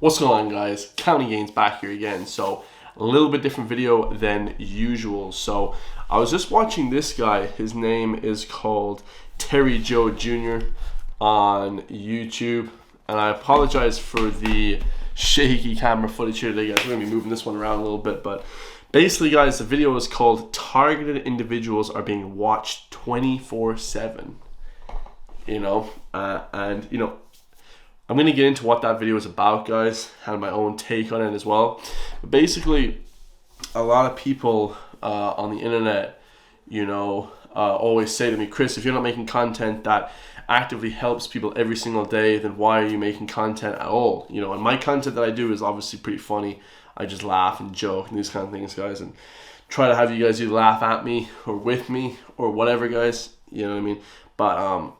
What's going on, guys? County Gains back here again. So a little bit different video than usual. So I was just watching this guy. His name is called Terry Joe Jr. on YouTube, and I apologize for the shaky camera footage here today, guys. We're gonna be moving this one around a little bit, but basically, guys, the video is called "Targeted Individuals Are Being Watched 24/7." I'm going to get into what that video is about, guys, and my own take on it as well. But basically, a lot of people on the internet, always say to me, Chris, if you're not making content that actively helps people every single day, then why are you making content at all? And my content that I do is obviously pretty funny. I just laugh and joke and these kind of things, guys, and try to have you guys either laugh at me or with me or whatever, guys. You know what I mean? But,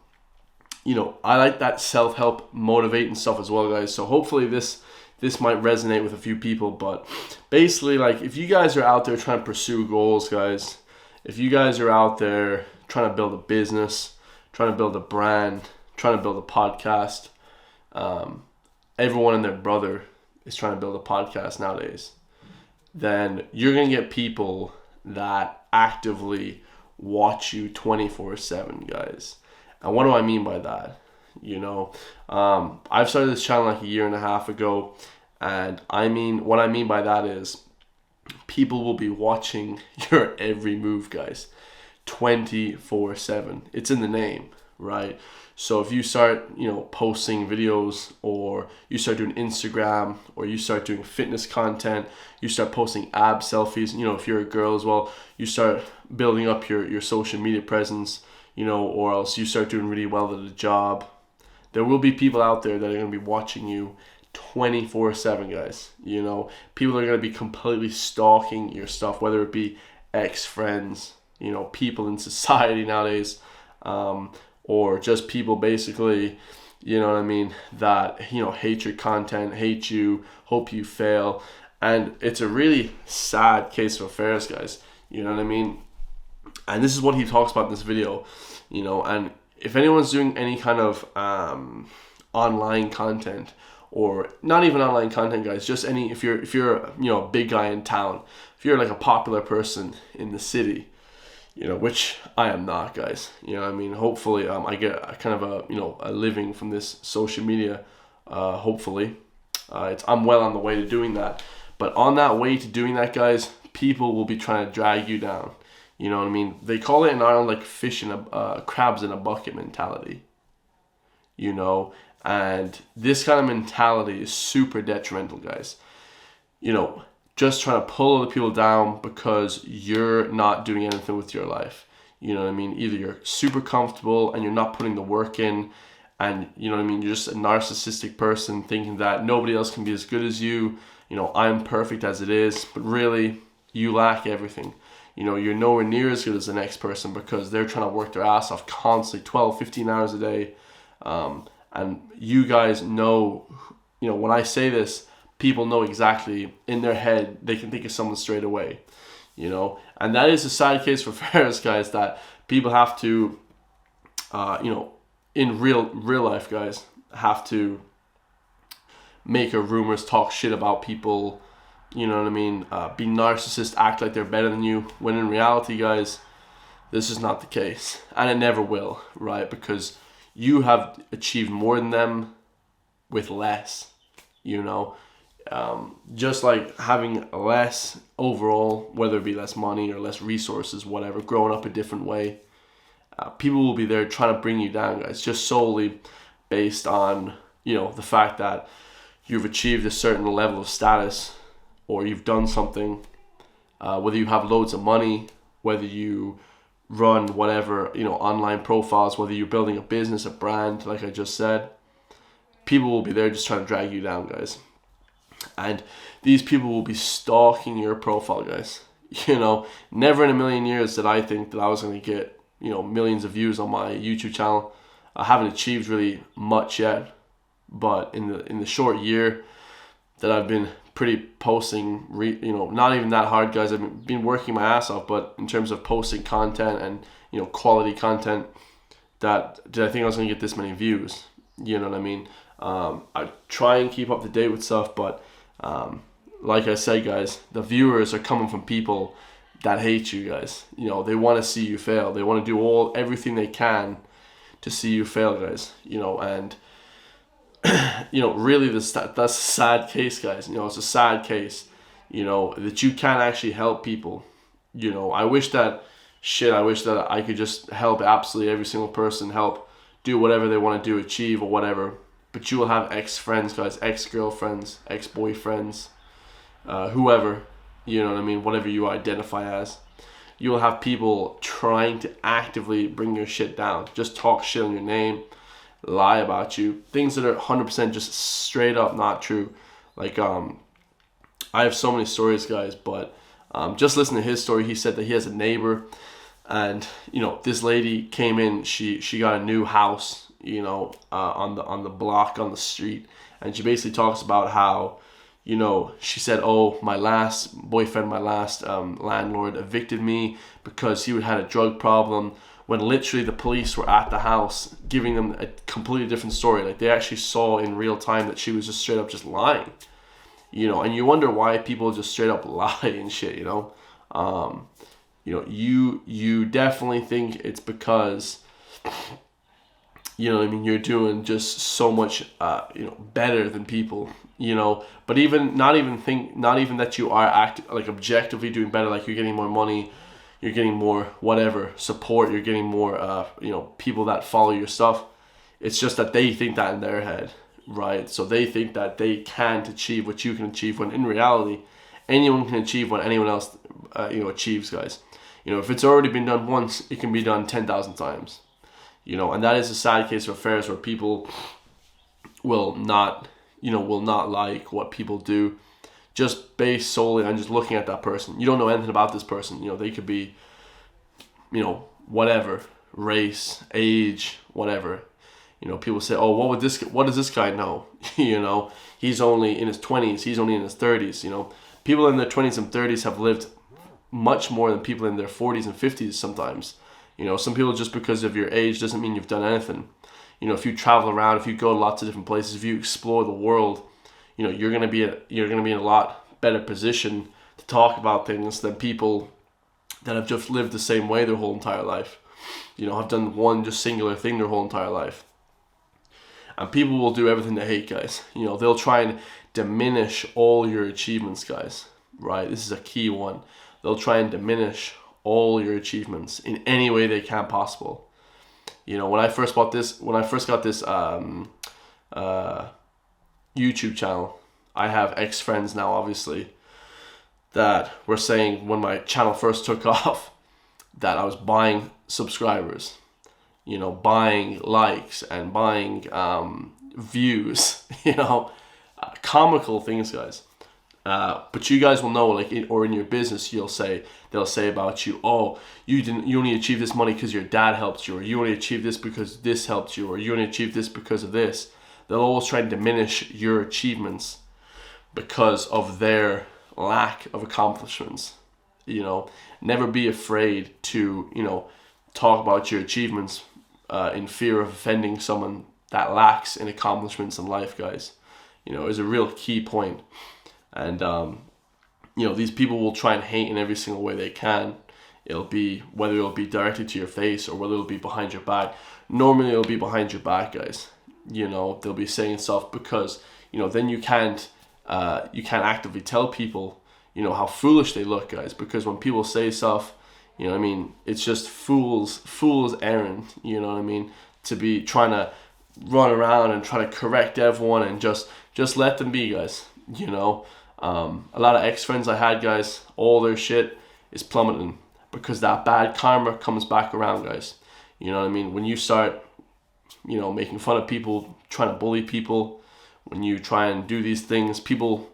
I like that self-help motivating stuff as well, guys. So hopefully this might resonate with a few people. But basically, if you guys are out there trying to pursue goals, guys, if you guys are out there trying to build a business, trying to build a brand, trying to build a podcast, everyone and their brother is trying to build a podcast nowadays, then you're going to get people that actively watch you 24/7, guys. And what do I mean by that? I've started this channel like a year and a half ago, and what I mean by that is people will be watching your every move, guys, 24/7. It's in the name, right? So if you start, posting videos, or you start doing Instagram, or you start doing fitness content, you start posting ab selfies, if you're a girl as well, you start building up your social media presence, or else you start doing really well at a job, there will be people out there that are going to be watching you 24/7, guys. People are going to be completely stalking your stuff, whether it be ex-friends, people in society nowadays, or just people basically, that, hate your content, hate you, hope you fail. And it's a really sad case of affairs, guys. You know what I mean? And this is what he talks about in this video, and if anyone's doing any kind of online content, or not even online content, guys, just if you're a big guy in town, if you're like a popular person in the city, which I am not, guys, hopefully I get a kind of a living from this social media, hopefully. I'm well on the way to doing that, but on that way to doing that, guys, people will be trying to drag you down. You know what I mean? They call it in Ireland like crabs in a bucket mentality. And this kind of mentality is super detrimental, guys. Just trying to pull other people down because you're not doing anything with your life. You know what I mean? Either you're super comfortable and you're not putting the work in, and you're just a narcissistic person thinking that nobody else can be as good as you. I'm perfect as it is, but really you lack everything. You're nowhere near as good as the next person because they're trying to work their ass off constantly, 12, 15 hours a day. And you guys know, when I say this, people know exactly in their head, they can think of someone straight away, And that is a sad case for affairs, guys, that people have to, in real life, guys, have to make rumors, talk shit about people, be narcissist, act like they're better than you, when in reality, guys, this is not the case, and it never will, right? Because you have achieved more than them with less, just like having less overall, whether it be less money or less resources, whatever, growing up a different way, people will be there trying to bring you down, guys, just solely based on, the fact that you've achieved a certain level of status, or you've done something, whether you have loads of money, whether you run whatever, online profiles, whether you're building a business, a brand, like I just said, people will be there just trying to drag you down, guys. And these people will be stalking your profile, guys. Never in a million years did I think that I was going to get, millions of views on my YouTube channel. I haven't achieved really much yet, but in the short year that I've been posting, not even that hard, guys. I've been working my ass off, but in terms of posting content and, quality content, did I think I was going to get this many views? You know what I mean? I try and keep up to date with stuff, but like I said, guys, the viewers are coming from people that hate you guys. You know, they want to see you fail. They want to do everything they can to see you fail, guys. You know, and you know, really, that's a sad case, guys. You know, it's a sad case. You know, that you can't actually help people. You know, I wish that I could just help absolutely every single person, help do whatever they want to do, achieve or whatever. But you will have ex-friends, guys, ex-girlfriends, ex-boyfriends, whoever, you know what I mean, whatever you identify as. You will have people trying to actively bring your shit down, just talk shit on your name, lie about you, things that are 100% just straight up not true. Like, I have so many stories, guys, but just listen to his story. He said that he has a neighbor, and you know, this lady came in. She got a new house, you know, on the block, on the street, and she basically talks about how, you know, she said, oh, my last boyfriend, my last landlord evicted me because he had a drug problem. When literally the police were at the house giving them a completely different story. Like, they actually saw in real time that she was just straight up just lying. You know, and you wonder why people just straight up lie and shit, you know. You know, you definitely think it's because, you know what I mean, you're doing just so much, you know, better than people, you know. But not even that you are like objectively doing better, like you're getting more money, you're getting more whatever support, you're getting more, you know, people that follow your stuff. It's just that they think that in their head. Right, so they think that they can't achieve what you can achieve, when in reality, anyone can achieve what anyone else, you know, achieves, guys. You know, if it's already been done once, it can be done 10,000 times. You know, and that is a sad case of affairs where people will not like what people do, just based solely on just looking at that person. You don't know anything about this person. You know, they could be, you know, whatever, race, age, whatever. You know, people say, oh, what does this guy know? You know, he's only in his 20s, he's only in his 30s, you know. People in their 20s and 30s have lived much more than people in their 40s and 50s sometimes. You know, some people, just because of your age doesn't mean you've done anything. You know, if you travel around, if you go to lots of different places, if you explore the world, you know, you're going to be in a lot better position to talk about things than people that have just lived the same way their whole entire life. You know, have done one just singular thing their whole entire life. And people will do everything they hate, guys. You know, they'll try and diminish all your achievements, guys. Right? This is a key one. They'll try and diminish all your achievements in any way they can possible. You know, when I first got this YouTube channel, I have ex-friends now, obviously, that were saying when my channel first took off that I was buying subscribers. You know, buying likes and buying views, you know, comical things, guys. But you guys will know, like, or in your business, they'll say about you, oh, you only achieved this money because your dad helped you, or you only achieved this because this helped you, or you only achieved this because of this. They'll always try to diminish your achievements because of their lack of accomplishments. You know, never be afraid to, you know, talk about your achievements in fear of offending someone that lacks in accomplishments in life, guys. You know, is a real key point. And, you know, these people will try and hate in every single way they can. Whether it'll be directly to your face or whether it'll be behind your back. Normally it'll be behind your back, guys. You know, they'll be saying stuff because, you know, then you can't actively tell people, you know, how foolish they look, guys. Because when people say stuff, you know what I mean, it's just fool's errand, you know what I mean, to be trying to run around and try to correct everyone and just let them be, guys. You know, a lot of ex-friends I had, guys, all their shit is plummeting because that bad karma comes back around, guys. You know what I mean? When you start, you know, making fun of people, trying to bully people, when you try and do these things, people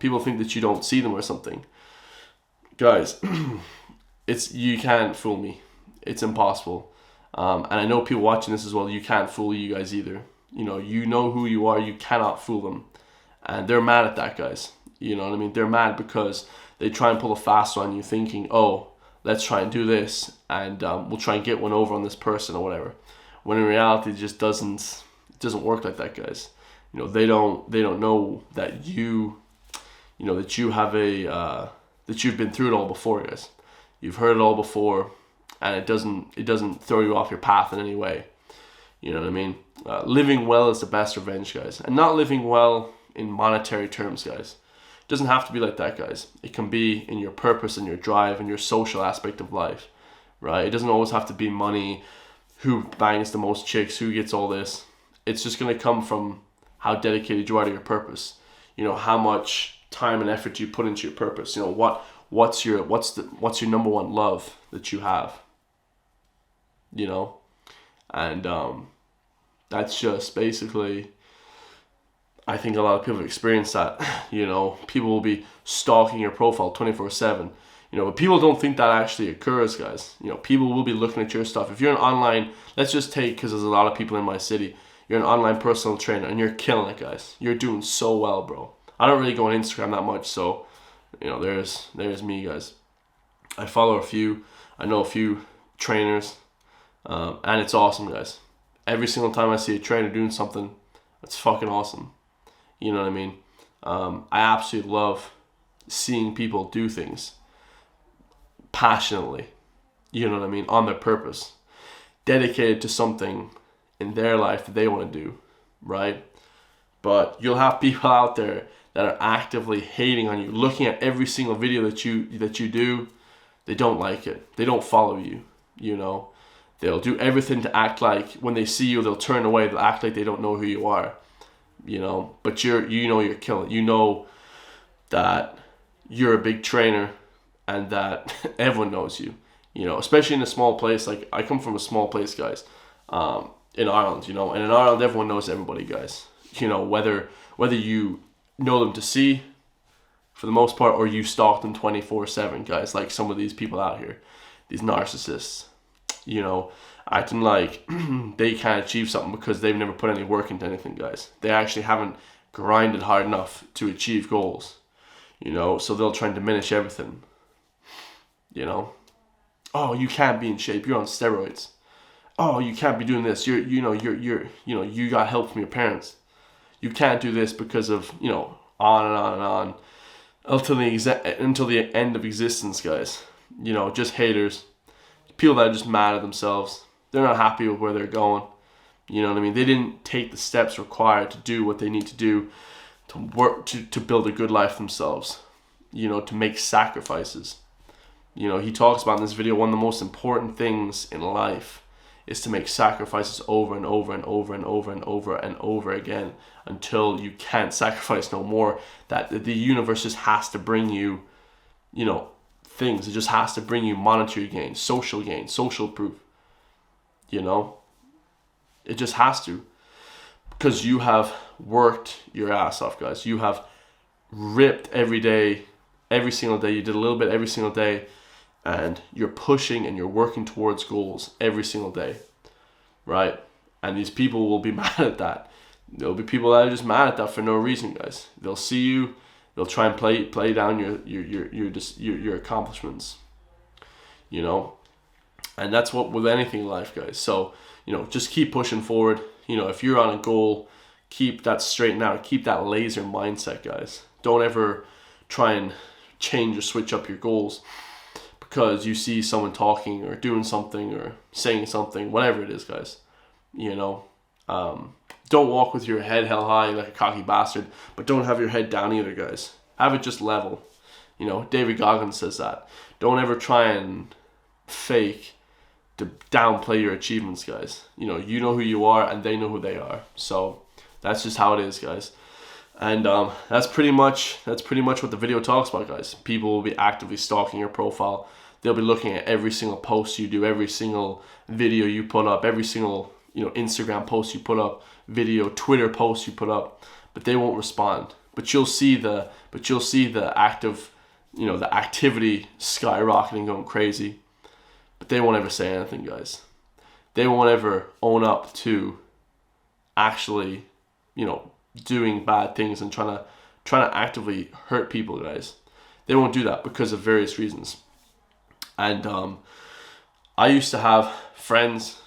think that you don't see them or something. Guys, you can't fool me. It's impossible. And I know people watching this as well, you can't fool you guys either. You know who you are, you cannot fool them. And they're mad at that, guys. You know what I mean? They're mad because they try and pull a fast one on you thinking, oh, let's try and do this and we'll try and get one over on this person or whatever. When in reality, it just doesn't work like that, guys. They don't know that that you have that you've been through it all before, guys. You've heard it all before, and it doesn't throw you off your path in any way. You know what I mean? Living well is the best revenge, guys. And not living well in monetary terms, guys. It doesn't have to be like that, guys. It can be in your purpose and your drive and your social aspect of life, right? It doesn't always have to be money, who bangs the most chicks, who gets all this. It's just going to come from how dedicated you are to your purpose. How much time and effort you put into your purpose. What's your number one love that you have. And that's just basically, I think a lot of people have experienced that. People will be stalking your profile 24/7. But people don't think that actually occurs, guys. People will be looking at your stuff. If you're an online, let's just take, because there's a lot of people in my city, you're an online personal trainer and you're killing it, guys. You're doing so well, bro. I don't really go on Instagram that much, so there's me, guys. I follow a few. I know a few trainers, and it's awesome, guys. Every single time I see a trainer doing something, it's fucking awesome. You know what I mean? I absolutely love seeing people do things passionately. You know what I mean? On their purpose, dedicated to something in their life that they want to do, right? But you'll have people out there that are actively hating on you, looking at every single video that you do. They don't like it. They don't follow you. They'll do everything to act like, when they see you, they'll turn away. They'll act like they don't know who you are. But you're killing. You know that you're a big trainer and that everyone knows you. Especially in a small place. Like, I come from a small place, guys. In Ireland, and in Ireland everyone knows everybody, guys. Whether you know them to see, for the most part, or you stalk them 24/7, guys, like some of these people out here, these narcissists, acting like they can't achieve something because they've never put any work into anything, guys. They actually haven't grinded hard enough to achieve goals, so they'll try and diminish everything. Oh, you can't be in shape, you're on steroids. Oh, you can't be doing this. You got help from your parents. You can't do this because of, on and on and on until the end of existence, guys. Just haters. People that are just mad at themselves. They're not happy with where they're going. You know what I mean? They didn't take the steps required to do what they need to do to work to build a good life themselves. To make sacrifices. He talks about in this video, one of the most important things in life is to make sacrifices over and over and over and over and over and over again until you can't sacrifice no more. That the universe just has to bring you, things. It just has to bring you monetary gain, social proof. It just has to. Because you have worked your ass off, guys. You have ripped every day, every single day. You did a little bit every single day. And you're pushing and you're working towards goals every single day, right? And these people will be mad at that. There'll be people that are just mad at that for no reason, guys. They'll see you, they'll try and play down your accomplishments, And that's what with anything in life, guys. So just keep pushing forward. If you're on a goal, keep that straightened out. Keep that laser mindset, guys. Don't ever try and change or switch up your goals because you see someone talking or doing something or saying something, whatever it is, guys. Don't walk with your head held high like a cocky bastard, but don't have your head down either, guys. Have it just level. David Goggins says that. Don't ever try and fake to downplay your achievements, guys. You know who you are and they know who they are. So that's just how it is, guys. And that's pretty much what the video talks about, guys. People will be actively stalking your profile. They'll be looking at every single post you do, every single video you put up, every single Instagram post you put up, video, Twitter post you put up, but they won't respond. But you'll see the active, the activity skyrocketing, going crazy. But they won't ever say anything, guys. They won't ever own up to actually, doing bad things and trying to actively hurt people, guys. They won't do that because of various reasons. And I used to have friends,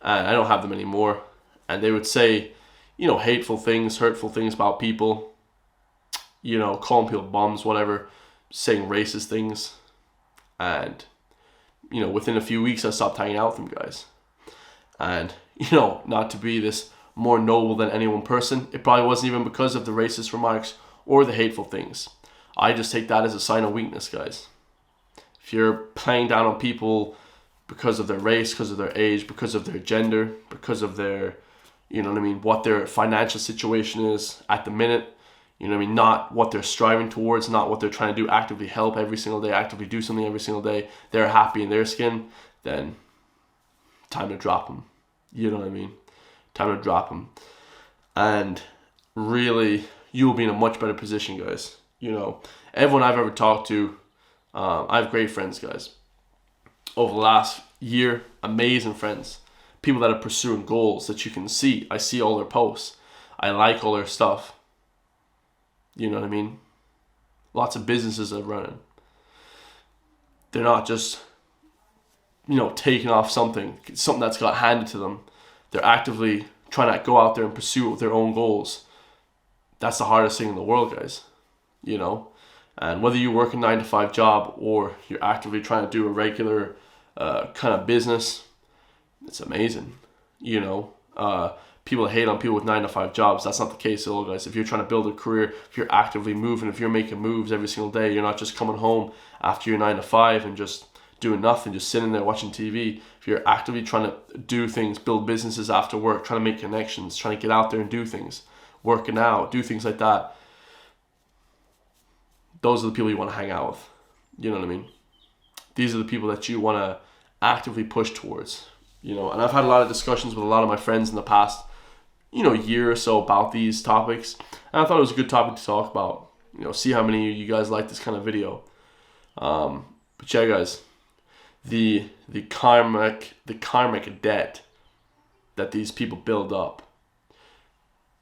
and I don't have them anymore, and they would say, hateful things, hurtful things about people, calling people bums, whatever, saying racist things. And, within a few weeks, I stopped hanging out with them guys. And, not to be this more noble than any one person, it probably wasn't even because of the racist remarks or the hateful things. I just take that as a sign of weakness, guys. If you're playing down on people because of their race, because of their age, because of their gender, because of their, what their financial situation is at the minute, not what they're striving towards, not what they're trying to do, actively help every single day, actively do something every single day, they're happy in their skin, then time to drop them. You know what I mean? Time to drop them. And really, you'll be in a much better position, guys. Everyone I've ever talked to, I have great friends, guys. Over the last year, amazing friends. People that are pursuing goals that you can see. I see all their posts. I like all their stuff. You know what I mean? Lots of businesses are running. They're not just, taking off something that's got handed to them. They're actively trying to go out there and pursue their own goals. That's the hardest thing in the world, guys. And whether you work a 9-to-5 job or you're actively trying to do a regular kind of business, it's amazing. People hate on people with 9-to-5 jobs. That's not the case at all, guys. If you're trying to build a career, if you're actively moving, if you're making moves every single day, you're not just coming home after your 9-to-5 and just doing nothing, just sitting there watching TV. If you're actively trying to do things, build businesses after work, trying to make connections, trying to get out there and do things, working out, do things like that, those are the people you want to hang out with. You know what I mean? These are the people that you want to actively push towards. And I've had a lot of discussions with a lot of my friends in the past, year or so about these topics. And I thought it was a good topic to talk about. See how many of you guys like this kind of video. But yeah, guys, the karmic debt that these people build up,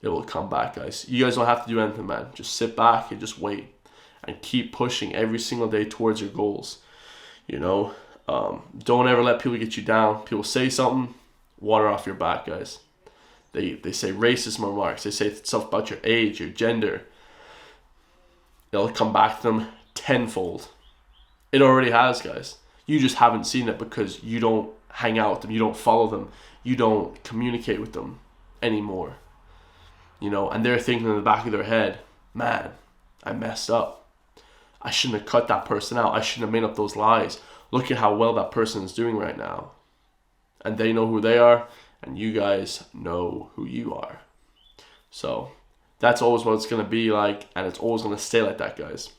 it will come back, guys. You guys don't have to do anything, man. Just sit back and just wait. And keep pushing every single day towards your goals. Don't ever let people get you down. People say something, water off your back, guys. They say racist remarks. They say stuff about your age, your gender. It'll come back to them tenfold. It already has, guys. You just haven't seen it because you don't hang out with them. You don't follow them. You don't communicate with them anymore. And they're thinking in the back of their head, man, I messed up. I shouldn't have cut that person out. I shouldn't have made up those lies. Look at how well that person is doing right now. And they know who they are, and you guys know who you are. So that's always what it's going to be like, and it's always going to stay like that, guys.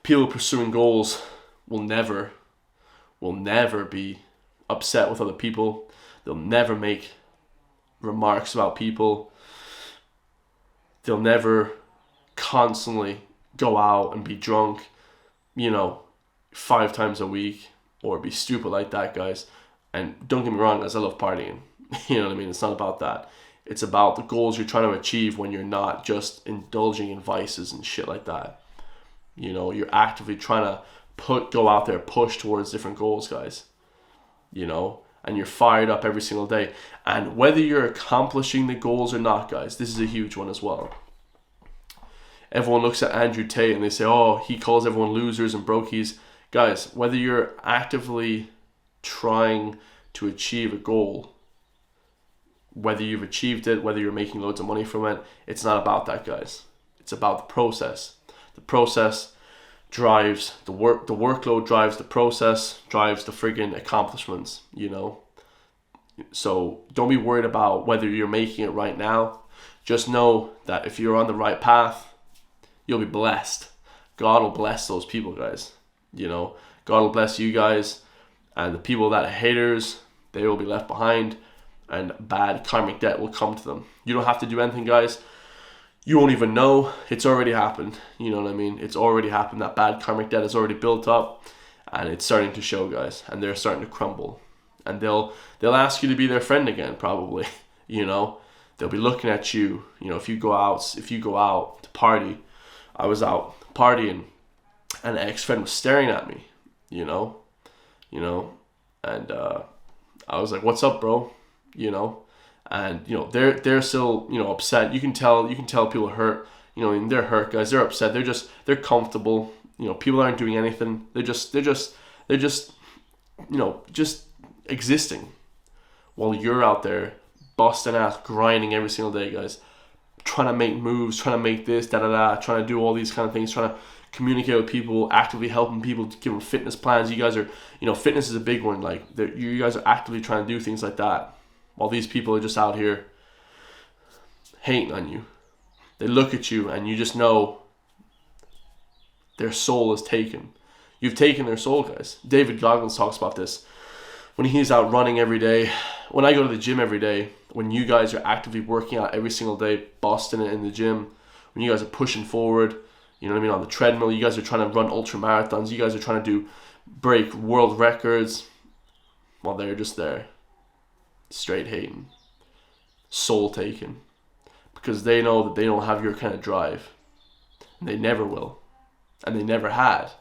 People pursuing goals will never be upset with other people. They'll never make remarks about people. They'll never constantly go out and be drunk, 5 times a week, or be stupid like that, guys. And don't get me wrong, guys, I love partying. You know what I mean? It's not about that. It's about the goals you're trying to achieve when you're not just indulging in vices and shit like that. You're actively trying to go out there, push towards different goals, guys. And you're fired up every single day. And whether you're accomplishing the goals or not, guys, this is a huge one as well. Everyone looks at Andrew Tate and they say, oh, he calls everyone losers and brokies. Guys, whether you're actively trying to achieve a goal, whether you've achieved it, whether you're making loads of money from it, it's not about that, guys. It's about the process. The process drives the work. The workload drives the process, drives the friggin' accomplishments, So don't be worried about whether you're making it right now. Just know that if you're on the right path, you'll be blessed. God will bless those people, guys. God will bless you guys. And the people that are haters, they will be left behind. And bad karmic debt will come to them. You don't have to do anything, guys. You won't even know. It's already happened. You know what I mean? It's already happened. That bad karmic debt is already built up. And it's starting to show, guys. And they're starting to crumble. And they'll ask you to be their friend again, probably. They'll be looking at you. If you go out to party. I was out partying and an ex-friend was staring at me, and I was like, what's up, bro? and they're still upset. You can tell people are hurt. And they're hurt, guys. They're upset. They're comfortable. People aren't doing anything. They're just just existing, while you're out there busting ass, grinding every single day, guys. Trying to make moves, trying to make this, trying to do all these kind of things, trying to communicate with people, actively helping people, give them fitness plans. You guys are, fitness is a big one. Like, you guys are actively trying to do things like that, while these people are just out here hating on you. They look at you and you just know their soul is taken. You've taken their soul, guys. David Goggins talks about this when he's out running every day. When I go to the gym every day, when you guys are actively working out every single day, busting it in the gym, when you guys are pushing forward, on the treadmill, you guys are trying to run ultra marathons, you guys are trying to break world records, while they're just there, straight hating, soul taken, because they know that they don't have your kind of drive, and they never will, and they never had.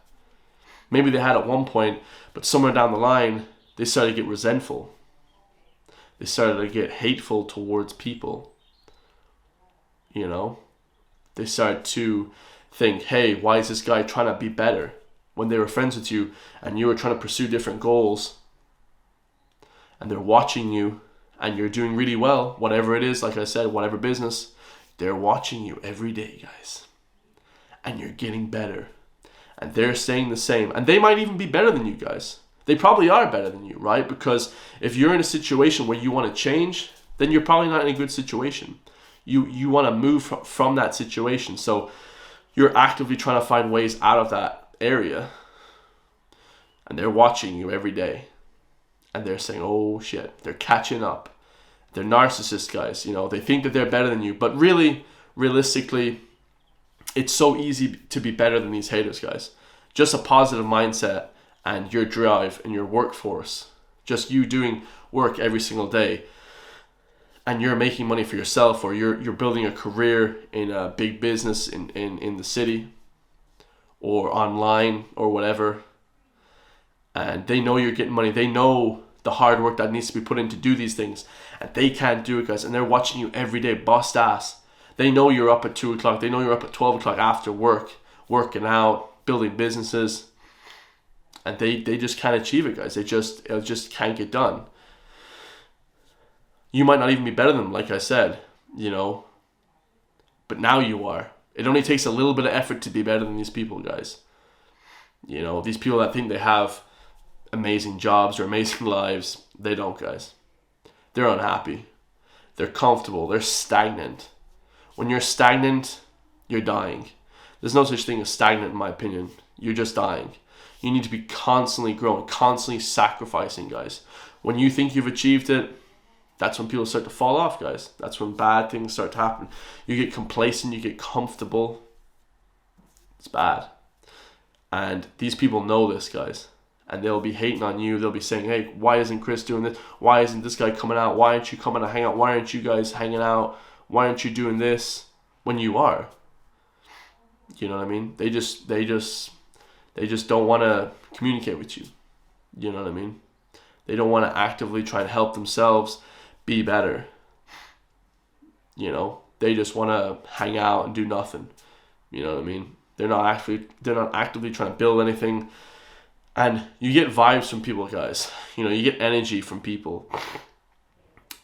Maybe they had at one point, but somewhere down the line, they started to get resentful. They started to get hateful towards people. They started to think, hey, why is this guy trying to be better? When they were friends with you and you were trying to pursue different goals, and they're watching you and you're doing really well, whatever it is, like I said, whatever business, they're watching you every day, guys. And you're getting better. And they're staying the same. And they might even be better than you guys. They probably are better than you, right? Because if you're in a situation where you want to change, then you're probably not in a good situation. You want to move from that situation. So you're actively trying to find ways out of that area. And they're watching you every day. And they're saying, oh shit, they're catching up. They're narcissists, guys. They think that they're better than you. But really, realistically, it's so easy to be better than these haters, guys. Just a positive mindset and your drive and your workforce. Just you doing work every single day. And you're making money for yourself, or you're building a career in a big business in the city or online or whatever. And they know you're getting money. They know the hard work that needs to be put in to do these things. And they can't do it, guys. And they're watching you every day, bust ass. They know you're up at 2 o'clock. They know you're up at 12 o'clock after work, working out, building businesses. And they just can't achieve it, guys. It just can't get done. You might not even be better than them, like I said, but now you are. It only takes a little bit of effort to be better than these people, guys. These people that think they have amazing jobs or amazing lives, they don't, guys. They're unhappy. They're comfortable. They're stagnant. When you're stagnant, you're dying. There's no such thing as stagnant, in my opinion. You're just dying. You need to be constantly growing, constantly sacrificing, guys. When you think you've achieved it, that's when people start to fall off, guys. That's when bad things start to happen. You get complacent, you get comfortable. It's bad. And these people know this, guys. And they'll be hating on you. They'll be saying, hey, why isn't Chris doing this? Why isn't this guy coming out? Why aren't you coming to hang out? Why aren't you guys hanging out? Why aren't you doing this? When you are. You know what I mean? They just don't want to communicate with you. You know what I mean? They don't want to actively try and help themselves be better. They just want to hang out and do nothing. You know what I mean? They're not actively trying to build anything. And you get vibes from people, guys. You get energy from people.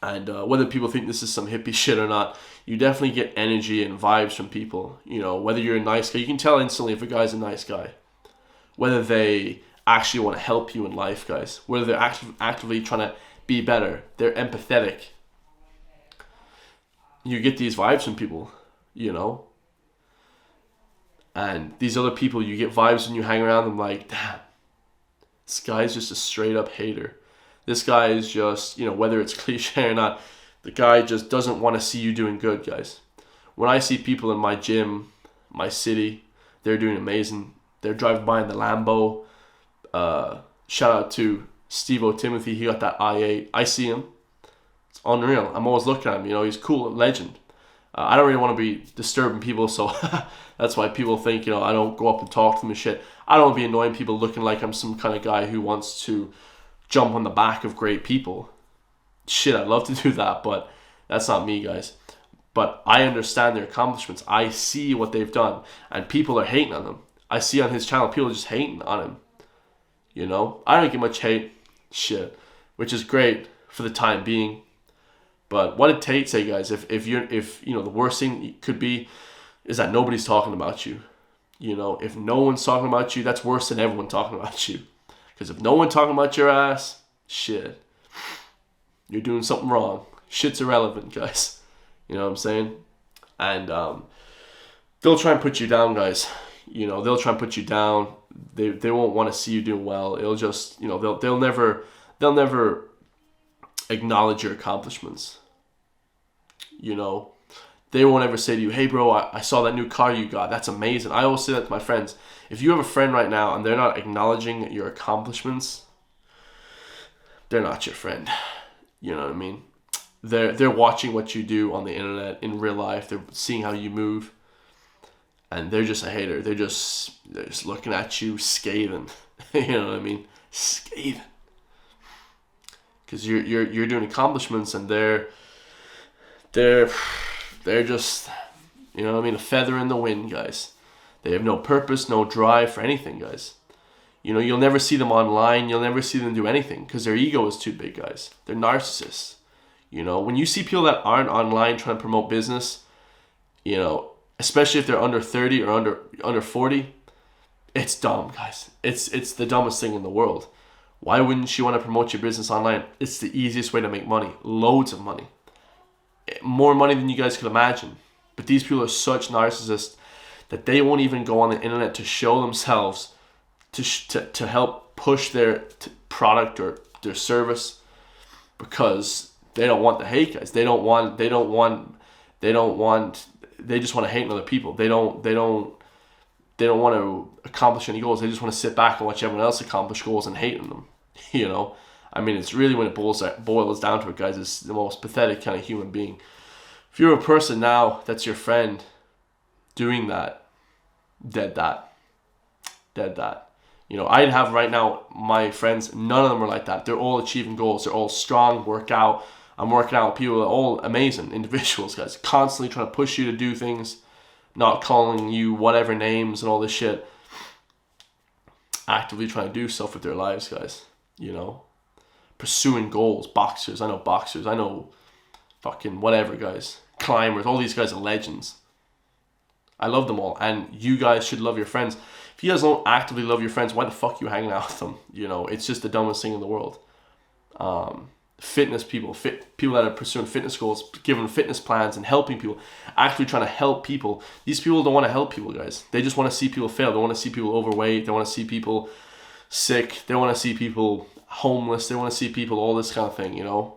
And whether people think this is some hippie shit or not, you definitely get energy and vibes from people. Whether you're a nice guy, you can tell instantly if a guy's a nice guy. Whether they actually want to help you in life, guys. Whether they're actively trying to be better. They're empathetic. You get these vibes from people, And these other people, you get vibes when you hang around them like, damn, this guy's just a straight up hater. This guy is just, whether it's cliche or not, the guy just doesn't want to see you doing good, guys. When I see people in my gym, my city, they're doing amazing. They're driving by in the Lambo. Shout out to Steve O'Timothy. He got that i8. I see him. It's unreal. I'm always looking at him. He's cool, a legend. I don't really want to be disturbing people, so that's why people think, I don't go up and talk to them and shit. I don't want to be annoying people looking like I'm some kind of guy who wants to jump on the back of great people. Shit, I'd love to do that, but That's not me, guys. But I understand their accomplishments. I see what they've done, and people are hating on them. I see on his channel people are just hating on him. You know, I don't get much hate, shit, which is great for the time being. But what did Tate say, guys? If you know, the worst thing could be is that nobody's talking about you. You know, if no one's talking about you, that's worse than everyone talking about you. Because if no one talking about your ass, shit, you're doing something wrong. Shit's irrelevant, guys. You know what I'm saying? And they'll try and put you down, guys. You know, they'll try and put you down. They won't want to see you doing well. It'll just, you know, they'll never acknowledge your accomplishments. You know, they won't ever say to you, hey bro, I saw that new car you got. That's amazing. I always say that to my friends. If you have a friend right now and they're not acknowledging your accomplishments, they're not your friend. You know what I mean? They're watching what you do on the internet in real life. They're seeing how you move, and they're just a hater. They're just looking at you scathing. You know what I mean? Scathing. Because you're doing accomplishments, and they're just, you know what I mean, a feather in the wind, guys. They have no purpose, no drive for anything, guys. You know, you'll never see them online. You'll never see them do anything because their ego is too big, guys. They're narcissists. You know, when you see people that aren't online trying to promote business, you know, especially if they're under 30 or under 40, it's dumb, guys. It's the dumbest thing in the world. Why wouldn't you want to promote your business online? It's the easiest way to make money. Loads of money. More money than you guys could imagine. But these people are such narcissists that they won't even go on the internet to show themselves to help push their product or their service because they don't want the hate, guys. They just want to hate on other people. They don't want to accomplish any goals. They just want to sit back and watch everyone else accomplish goals and hate on them. You know, I mean, it's really when it boils down to it, guys. It's the most pathetic kind of human being. If you're a person now that's your friend doing that, dead that. You know, I'd have right now my friends. None of them are like that. They're all achieving goals. They're all strong. Work out. I'm working out with people that are all amazing individuals, guys. Constantly trying to push you to do things, not calling you whatever names and all this shit. Actively trying to do stuff with their lives, guys. You know, pursuing goals. Boxers. I know boxers. I know fucking whatever, guys. Climbers. All these guys are legends. I love them all. And you guys should love your friends. If you guys don't actively love your friends, why the fuck are you hanging out with them? You know, it's just the dumbest thing in the world. Fitness people, people that are pursuing fitness goals, giving fitness plans and helping people, actually trying to help people. These people don't want to help people, guys. They just want to see people fail. They want to see people overweight. They want to see people sick. They want to see people homeless. They want to see people, all this kind of thing, you know.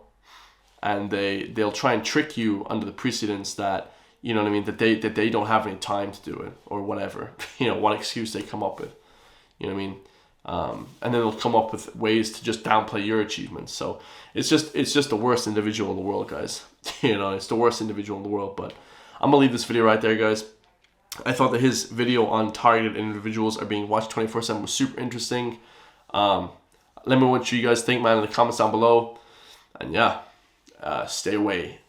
And they'll try and trick you under the precedence that, you know what I mean, that they don't have any time to do it or whatever. You know, what excuse they come up with. You know what I mean? And then they'll come up with ways to just downplay your achievements. So it's just the worst individual in the world, guys. You know, it's the worst individual in the world. But I'm gonna leave this video right there, guys. I thought that his video on targeted individuals are being watched 24/7 was super interesting. Let me know what you guys think, man, in the comments down below. And yeah, stay away.